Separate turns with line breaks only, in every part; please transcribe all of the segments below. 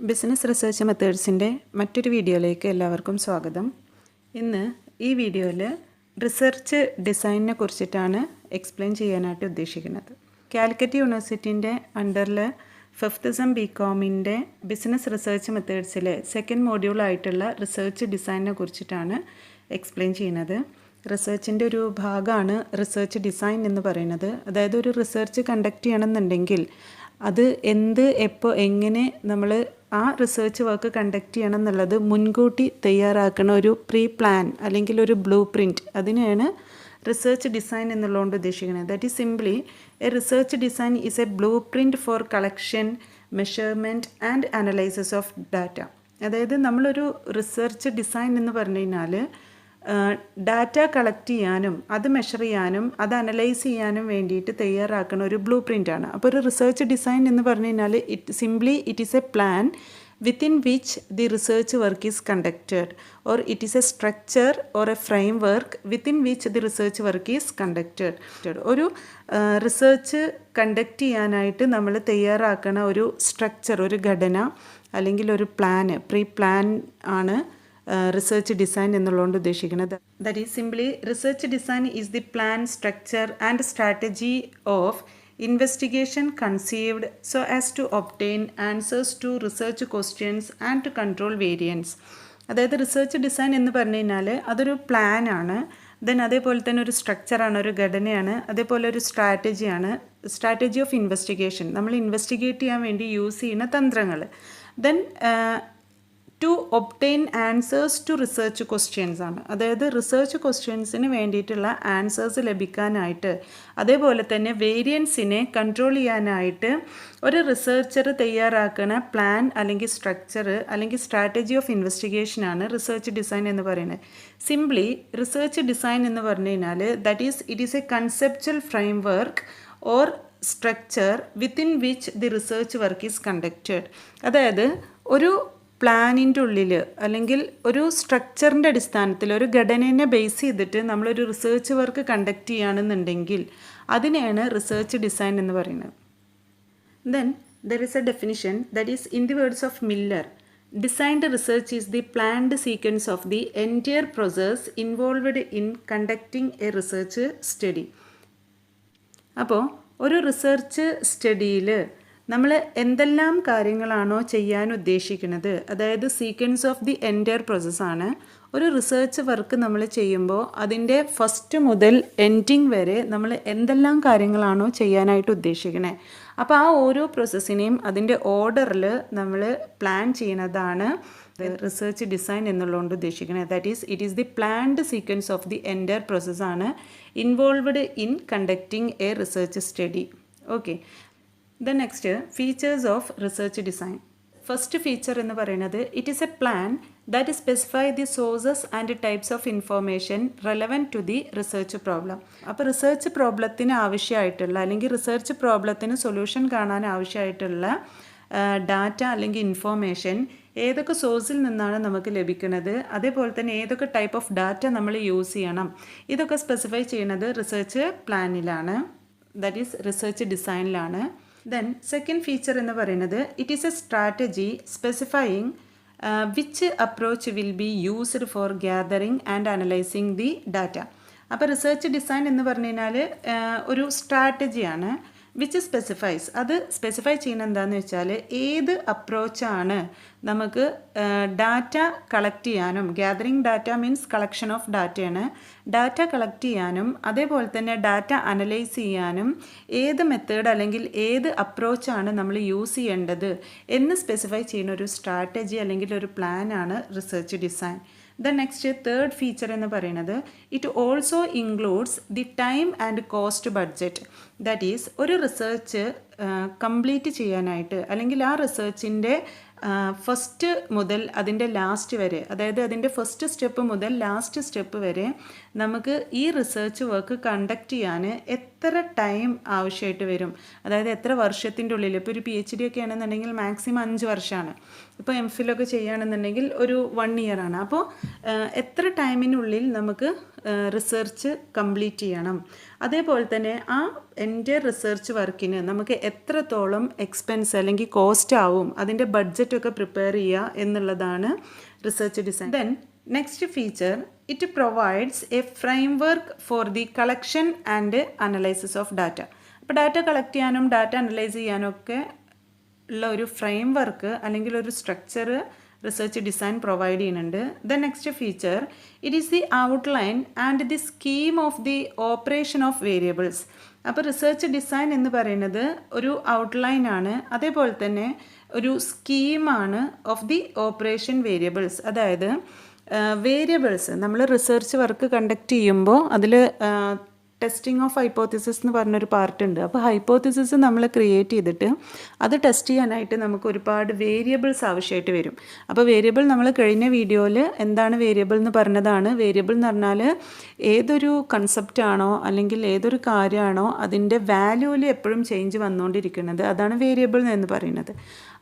Business research മെത്തേഡ്സിൻ്റെ മറ്റൊരു വീഡിയോയിലേക്ക് എല്ലാവർക്കും സ്വാഗതം. ഇന്ന് ഈ വീഡിയോയിൽ റിസർച്ച് ഡിസൈനിനെ കുറിച്ചിട്ടാണ് എക്സ്പ്ലെയിൻ ചെയ്യാനായിട്ട് ഉദ്ദേശിക്കുന്നത്. കാലിക്കറ്റ് യൂണിവേഴ്സിറ്റിൻ്റെ അണ്ടറിൽ 5th സെം ബികോമിൻ്റെ ബിസിനസ് റിസർച്ച് മെത്തേഡ്സിലെ സെക്കൻഡ് മോഡ്യൂളായിട്ടുള്ള റിസർച്ച് ഡിസൈനിനെ കുറിച്ചിട്ടാണ് എക്സ്പ്ലെയിൻ ചെയ്യുന്നത്. റിസർച്ചിൻ്റെ ഒരു ഭാഗമാണ് റിസർച്ച് ഡിസൈൻ എന്ന് പറയുന്നത്. അതായത് ഒരു റിസർച്ച് കണ്ടക്ട് ചെയ്യണമെന്നുണ്ടെങ്കിൽ അത് എപ്പോൾ എങ്ങനെ നമ്മൾ ആ റിസർച്ച് വർക്ക് കണ്ടക്ട് ചെയ്യണം എന്നുള്ളത് മുൻകൂട്ടി തയ്യാറാക്കുന്ന ഒരു പ്രീ പ്ലാൻ അല്ലെങ്കിൽ ഒരു ബ്ലൂ പ്രിൻറ്റ്, അതിനെയാണ് റിസർച്ച് ഡിസൈൻ എന്നുള്ളതുകൊണ്ട് ഉദ്ദേശിക്കുന്നത്. That is simply A research design is A blue print four collection, measurement and analysis of data. അതായത് നമ്മളൊരു റിസർച്ച് ഡിസൈൻ എന്ന് പറഞ്ഞു കഴിഞ്ഞാൽ ഡാറ്റ കളക്ട് ചെയ്യാനും അത് മെഷർ ചെയ്യാനും അത് അനലൈസ് ചെയ്യാനും വേണ്ടിയിട്ട് തയ്യാറാക്കുന്ന ഒരു ബ്ലൂ പ്രിൻ്റാണ്. അപ്പോൾ ഒരു റിസർച്ച് ഡിസൈൻ എന്ന് പറഞ്ഞു കഴിഞ്ഞാൽ it is a plan within which the research work is conducted, or it is a structure or a framework within which the research work is conducted. ഒരു റിസർച്ച് കണ്ടക്ട് ചെയ്യാനായിട്ട് നമ്മൾ തയ്യാറാക്കുന്ന ഒരു സ്ട്രക്ചർ, ഒരു ഘടന അല്ലെങ്കിൽ ഒരു പ്രീ പ്ലാൻ ആണ് റിസർച്ച് ഡിസൈൻ എന്നുള്ളതുകൊണ്ട് ഉദ്ദേശിക്കുന്നത്. That is simply research design is the plan, structure and strategy of investigation conceived so as to obtain answers to research questions and to control variance. അതായത് research design എന്ന് പറഞ്ഞു കഴിഞ്ഞാൽ അതൊരു പ്ലാനാണ്, then അതേപോലെ തന്നെ ഒരു സ്ട്രക്ചറാണ്, ഒരു ഘടനയാണ്, അതേപോലെ ഒരു സ്ട്രാറ്റജി ഓഫ് ഇൻവെസ്റ്റിഗേഷൻ, നമ്മൾ ഇൻവെസ്റ്റിഗേറ്റ് ചെയ്യാൻ വേണ്ടി യൂസ് ചെയ്യുന്ന തന്ത്രങ്ങൾ, then to obtain answers to research questions ആണ്. അതായത് റിസർച്ച് ക്വസ്റ്റ്യൻസിന് വേണ്ടിയിട്ടുള്ള ആൻസേഴ്സ് ലഭിക്കാനായിട്ട്, അതേപോലെ തന്നെ വേരിയൻസിനെ കൺട്രോൾ ചെയ്യാനായിട്ട് ഒരു റിസർച്ചർ തയ്യാറാക്കുന്ന പ്ലാൻ അല്ലെങ്കിൽ സ്ട്രക്ചർ അല്ലെങ്കിൽ സ്ട്രാറ്റജി ഓഫ് ഇൻവെസ്റ്റിഗേഷനാണ് റിസർച്ച് ഡിസൈൻ എന്ന് പറയുന്നത്. സിംപ്ലി റിസർച്ച് ഡിസൈൻ എന്ന് പറഞ്ഞു കഴിഞ്ഞാൽ it is A conceptual framework or structure within which the research work is conducted. അതായത് ഒരു പ്ലാനിൻ്റെ ഉള്ളിൽ അല്ലെങ്കിൽ ഒരു സ്ട്രക്ചറിൻ്റെ അടിസ്ഥാനത്തിൽ ഒരു ഘടനയെ ബേസ് ചെയ്തിട്ട് നമ്മളൊരു റിസർച്ച് വർക്ക് കണ്ടക്ട് ചെയ്യുകയാണെന്നുണ്ടെങ്കിൽ അതിനെയാണ് റിസർച്ച് ഡിസൈൻ എന്ന് പറയുന്നത്. Then there is A definition that is in the words of Miller, designed research is the planned sequence of the entire process involved in conducting a research study. അപ്പോൾ ഒരു research സ്റ്റഡിയിൽ നമ്മൾ എന്തെല്ലാം കാര്യങ്ങളാണോ ചെയ്യാൻ ഉദ്ദേശിക്കുന്നത്, അതായത് sequence of the entire പ്രോസസ്സാണ്. ഒരു research work നമ്മൾ ചെയ്യുമ്പോൾ അതിൻ്റെ ഫസ്റ്റ് മുതൽ എൻഡിങ് വരെ നമ്മൾ എന്തെല്ലാം കാര്യങ്ങളാണോ ചെയ്യാനായിട്ട് ഉദ്ദേശിക്കുന്നത്, അപ്പോൾ ആ ഓരോ പ്രോസസ്സിനെയും അതിൻ്റെ ഓർഡറിൽ നമ്മൾ പ്ലാൻ ചെയ്യുന്നതാണ് റിസർച്ച് ഡിസൈൻ എന്നുള്ളതുകൊണ്ട് ഉദ്ദേശിക്കുന്നത്. That is it is the planned sequence of the entire പ്രോസസ്സാണ് involved in conducting a research study. Okay, the next features of research design. First feature എന്ന് പറയുന്നത് it is a plan that specify the sources and types of information relevant to the research problem. അപ്പോൾ research പ്രോബ്ലത്തിന് ആവശ്യമായിട്ടുള്ള അല്ലെങ്കിൽ research പ്രോബ്ലത്തിന് solution കാണാൻ ആവശ്യമായിട്ടുള്ള data അല്ലെങ്കിൽ information ഏതൊക്കെ സോഴ്സിൽ നിന്നാണ് നമുക്ക് ലഭിക്കുന്നത്, അതേപോലെ തന്നെ ഏതൊക്കെ ടൈപ്പ് ഓഫ് ഡാറ്റ നമ്മൾ യൂസ് ചെയ്യണം, ഇതൊക്കെ സ്പെസിഫൈ ചെയ്യുന്നത് റിസർച്ച് പ്ലാനിലാണ്, ദാറ്റ് ഈസ് റിസർച്ച് ഡിസൈനിലാണ്. ദെൻ സെക്കൻഡ് ഫീച്ചർ എന്ന് പറയുന്നത് it is a strategy specifying which approach will be used for gathering and analysing the data. അപ്പോൾ റിസർച്ച് ഡിസൈൻ എന്ന് പറഞ്ഞു കഴിഞ്ഞാൽ ഒരു സ്ട്രാറ്റജിയാണ് വിച്ച് സ്പെസിഫൈസ്, അത് സ്പെസിഫൈ ചെയ്യുന്നത് എന്താണെന്ന് വെച്ചാൽ ഏത് അപ്രോച്ചാണ് നമുക്ക് ഡാറ്റ കളക്ട് ചെയ്യാനും, gathering data means collection of ഡാറ്റയാണ്, ഡാറ്റ കളക്ട് ചെയ്യാനും അതേപോലെ തന്നെ ഡാറ്റ അനലൈസ് ചെയ്യാനും ഏത് മെത്തേഡ് അല്ലെങ്കിൽ ഏത് അപ്രോച്ചാണ് നമ്മൾ യൂസ് ചെയ്യേണ്ടത് എന്ന് സ്പെസിഫൈ ചെയ്യുന്ന ഒരു സ്ട്രാറ്റജി അല്ലെങ്കിൽ ഒരു പ്ലാനാണ് research design. The next third feature എന്ന് പറയുന്നത് it also includes the time and cost budget. That is ഒരു റിസർച്ച് കംപ്ലീറ്റ് ചെയ്യാനായിട്ട് അല്ലെങ്കിൽ ആ റിസർച്ചിൻ്റെ ഫസ്റ്റ് മുതൽ അതിൻ്റെ ലാസ്റ്റ് വരെ, അതായത് അതിൻ്റെ ഫസ്റ്റ് സ്റ്റെപ്പ് മുതൽ ലാസ്റ്റ് സ്റ്റെപ്പ് വരെ നമുക്ക് ഈ റിസർച്ച് വർക്ക് കണ്ടക്ട് ചെയ്യാൻ എത്ര ടൈം ആവശ്യമായിട്ട് വരും, അതായത് എത്ര വർഷത്തിൻ്റെ ഉള്ളിൽ. ഇപ്പോൾ ഒരു PhD ഒക്കെ ആണെന്നുണ്ടെങ്കിൽ മാക്സിമം 5 വർഷമാണ്, ഇപ്പോൾ MPhil ഒക്കെ ചെയ്യുകയാണെന്നുണ്ടെങ്കിൽ ഒരു 1 ഇയർ ആണ്. അപ്പോൾ എത്ര ടൈമിനുള്ളിൽ നമുക്ക് റിസർച്ച് കംപ്ലീറ്റ് ചെയ്യണം. അതേപോലെ തന്നെ ആ എൻ്റെ റിസർച്ച് വർക്കിന് നമുക്ക് എത്രത്തോളം എക്സ്പെൻസ് അല്ലെങ്കിൽ കോസ്റ്റ് ആവും, അതിൻ്റെ ബഡ്ജറ്റൊക്കെ പ്രിപ്പയർ ചെയ്യുക എന്നുള്ളതാണ് research design. Then next feature, it provides A framework for the collection and analysis of data. അപ്പോൾ ഡാറ്റ കളക്ട് ചെയ്യാനും ഡാറ്റ അനലൈസ് ചെയ്യാനും ഒക്കെ ഉള്ള ഒരു ഫ്രെയിം വർക്ക് അല്ലെങ്കിൽ ഒരു സ്ട്രക്ചർ റിസർച്ച് ഡിസൈൻ പ്രൊവൈഡ് ചെയ്യുന്നുണ്ട്. The next feature, it is the outline and the scheme of the operation of variables. അപ്പോൾ റിസർച്ച് ഡിസൈൻ എന്ന് പറയുന്നത് ഒരു ഔട്ട്ലൈൻ ആണ്, അതേപോലെ തന്നെ ഒരു സ്കീമാണ് ഓഫ് ദി ഓപ്പറേഷൻ വേരിയബിൾസ്. അതായത് വേരിയബിൾസ് നമ്മൾ റിസർച്ച് വർക്ക് കണ്ടക്ട് ചെയ്യുമ്പോൾ അതിൽ ടെസ്റ്റിംഗ് ഓഫ് ഹൈപ്പോത്തിസിസ് എന്ന് പറഞ്ഞൊരു പാർട്ട് ഉണ്ട്. അപ്പോൾ ഹൈപ്പോത്തിസിസ് നമ്മൾ ക്രിയേറ്റ് ചെയ്തിട്ട് അത് ടെസ്റ്റ് ചെയ്യാനായിട്ട് നമുക്ക് ഒരുപാട് വേരിയബിൾസ് ആവശ്യമായിട്ട് വരും. അപ്പോൾ വേരിയബിൾ നമ്മൾ കഴിഞ്ഞ വീഡിയോയിൽ എന്താണ് വേരിയബിൾ എന്ന് പറഞ്ഞതാണ്. വേരിയബിൾ എന്ന് പറഞ്ഞാൽ ഏതൊരു കൺസെപ്റ്റാണോ അല്ലെങ്കിൽ ഏതൊരു കാര്യമാണോ അതിൻ്റെ വാല്യൂവിൽ എപ്പോഴും ചേഞ്ച് വന്നുകൊണ്ടിരിക്കുന്നത്, അതാണ് വേരിയബിൾ എന്ന് പറയുന്നത്.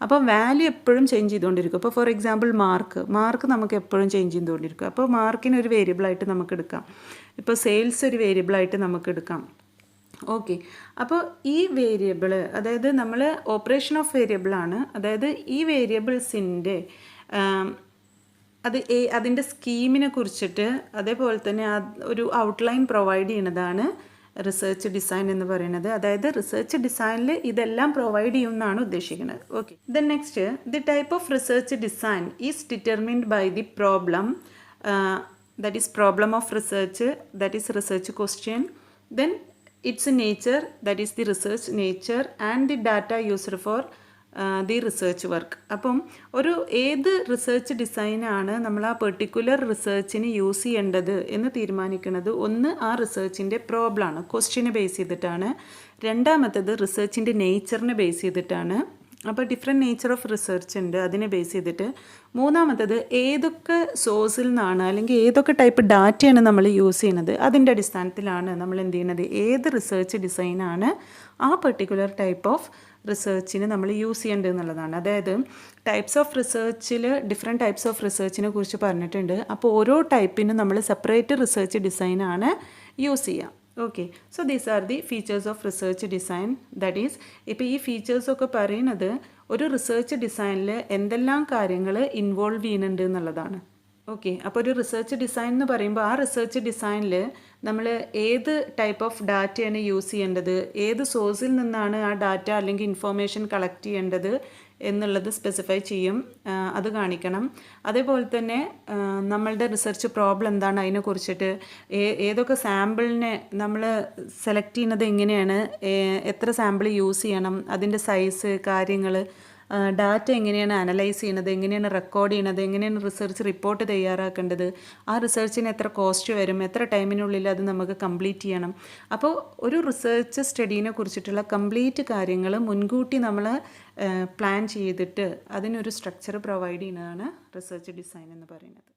അപ്പോൾ വാല്യൂ എപ്പോഴും ചേഞ്ച് ചെയ്തുകൊണ്ടിരിക്കും. അപ്പോൾ ഫോർ എക്സാമ്പിൾ മാർക്ക് നമുക്ക് എപ്പോഴും ചേഞ്ച് ചെയ്തുകൊണ്ടിരിക്കും. അപ്പോൾ മാർക്കിന് ഒരു വേരിയബിളായിട്ട് നമുക്ക് എടുക്കാം. ഇപ്പോൾ സെയിൽസ് ഒരു വേരിയബിളായിട്ട് നമുക്ക് എടുക്കാം. ഓക്കെ, അപ്പോൾ ഈ വേരിയബിൾ, അതായത് നമ്മൾ ഓപ്പറേഷൻ ഓഫ് വേരിയബിളാണ്. അതായത് ഈ വേരിയബിൾസിൻ്റെ അതിൻ്റെ സ്കീമിനെ കുറിച്ചിട്ട് അതേപോലെ തന്നെ ഒരു ഔട്ട്ലൈൻ പ്രൊവൈഡ് ചെയ്യുന്നതാണ് റിസർച്ച് ഡിസൈൻ എന്ന് പറയുന്നത്. അതായത് റിസർച്ച് ഡിസൈനിൽ ഇതെല്ലാം പ്രൊവൈഡ് ചെയ്യുമെന്നാണ് ഉദ്ദേശിക്കുന്നത്. Okay, then next, the type of research design is determined by the problem, that is problem of research, that is research question, then its nature, that is the research nature, and the data used for the research work. അപ്പം ഒരു ഏത് research ഡിസൈനാണ് നമ്മൾ ആ particular റിസർച്ചിന് use ചെയ്യേണ്ടത് എന്ന് തീരുമാനിക്കുന്നത് ഒന്ന് ആ റിസർച്ചിൻ്റെ പ്രോബ്ലമാണ്, ക്വസ്റ്റ്യനെ ബേസ് ചെയ്തിട്ടാണ്. രണ്ടാമത്തേത് റിസർച്ചിൻ്റെ നേച്ചറിനെ ബേസ് ചെയ്തിട്ടാണ്. അപ്പോൾ ഡിഫറെൻറ്റ് നേച്ചർ ഓഫ് റിസർച്ച് ഉണ്ട്, അതിനെ ബേസ് ചെയ്തിട്ട്. മൂന്നാമത്തത് ഏതൊക്കെ സോഴ്സിൽ നിന്നാണ് അല്ലെങ്കിൽ ഏതൊക്കെ ടൈപ്പ് ഡാറ്റയാണ് നമ്മൾ യൂസ് ചെയ്യുന്നത്, അതിൻ്റെ അടിസ്ഥാനത്തിലാണ് നമ്മൾ എന്ത് ചെയ്യുന്നത്, ഏത് റിസർച്ച് ഡിസൈനാണ് ആ പെർട്ടിക്കുലർ ടൈപ്പ് ഓഫ് റിസർച്ചിന് നമ്മൾ യൂസ് ചെയ്യേണ്ടത് എന്നുള്ളതാണ്. അതായത് ടൈപ്സ് ഓഫ് റിസർച്ചിൽ ഡിഫറെൻറ്റ് ടൈപ്സ് ഓഫ് റിസർച്ചിനെ കുറിച്ച് പറഞ്ഞിട്ടുണ്ട്. അപ്പോൾ ഓരോ ടൈപ്പിനും നമ്മൾ സെപ്പറേറ്റ് റിസർച്ച് ഡിസൈനാണ് യൂസ് ചെയ്യുക. Okay, so these are the features of research design. That is, ഇപ്പോൾ ഈ ഫീച്ചേഴ്സൊക്കെ പറയുന്നത് ഒരു റിസർച്ച് ഡിസൈനിൽ എന്തെല്ലാം കാര്യങ്ങൾ ഇൻവോൾവ് ചെയ്യുന്നുണ്ട് എന്നുള്ളതാണ്. ഓക്കെ, അപ്പോൾ ഒരു റിസർച്ച് ഡിസൈൻ എന്ന് പറയുമ്പോൾ ആ റിസർച്ച് ഡിസൈനിൽ നമ്മൾ ഏത് ടൈപ്പ് ഓഫ് ഡാറ്റയാണ് യൂസ് ചെയ്യേണ്ടത്, ഏത് സോഴ്സിൽ നിന്നാണ് ആ ഡാറ്റ അല്ലെങ്കിൽ ഇൻഫോർമേഷൻ കളക്ട് ചെയ്യേണ്ടത് എന്നുള്ളത് സ്പെസിഫൈ ചെയ്യും, അത് കാണിക്കണം. അതേപോലെ തന്നെ നമ്മളുടെ റിസർച്ച് പ്രോബ്ലം എന്താണ് അതിനെക്കുറിച്ചിട്ട്, ഏതൊക്കെ സാമ്പിളിനെ നമ്മൾ സെലക്ട് ചെയ്യുന്നത് എങ്ങനെയാണ്, എത്ര സാമ്പിൾ യൂസ് ചെയ്യണം, അതിൻ്റെ സൈസ്, കാര്യങ്ങൾ, ഡാറ്റ എങ്ങനെയാണ് അനലൈസ് ചെയ്യുന്നത്, എങ്ങനെയാണ് റെക്കോർഡ് ചെയ്യുന്നത്, എങ്ങനെയാണ് റിസർച്ച് റിപ്പോർട്ട് തയ്യാറാക്കേണ്ടത്, ആ റിസർച്ചിന് എത്ര കോസ്റ്റ് വരും, എത്ര ടൈമിനുള്ളിൽ അത് നമുക്ക് കംപ്ലീറ്റ് ചെയ്യണം. അപ്പോൾ ഒരു റിസർച്ച് സ്റ്റഡീനെ കുറിച്ചിട്ടുള്ള കംപ്ലീറ്റ് കാര്യങ്ങൾ മുൻകൂട്ടി നമ്മൾ പ്ലാൻ ചെയ്തിട്ട് അതിനൊരു സ്ട്രക്ചർ പ്രൊവൈഡ് ചെയ്യുന്നതാണ് റിസർച്ച് ഡിസൈൻ എന്ന് പറയുന്നത്.